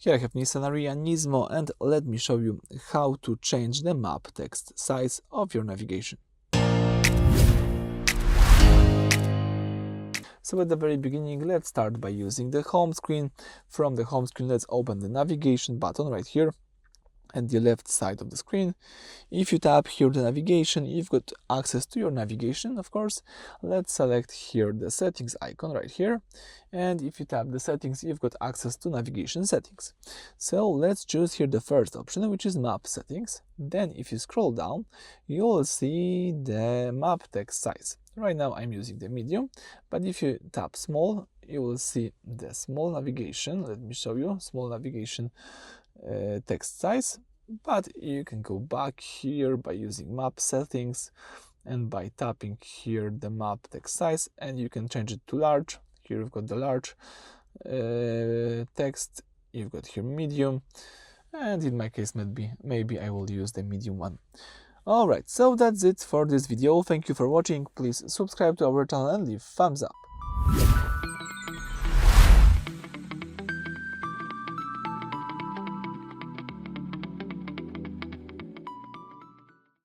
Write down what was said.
Here I have Nissan Ariya Nismo, and let me show you how to change the map text size of your navigation. So at the very beginning, let's start by using the home screen. From the home screen, let's open the navigation button right here at the left side of the screen. If you tap here the navigation, you've got access to your navigation, of course. Let's select here the settings icon right here, and if you tap the settings, you've got access to navigation settings. So let's choose here the first option, which is map settings. Then if you scroll down, you'll see the map text size. Right now I'm using the medium, but if you tap small, you will see the small navigation. Let me show you small navigation text size, but you can go back here by using map settings and by tapping here the map text size, and you can change it to large. Here you've got the large text, you've got here medium, and in my case maybe I will use the medium one. Alright, so that's it for this video. Thank you for watching. Please subscribe to our channel and leave thumbs up.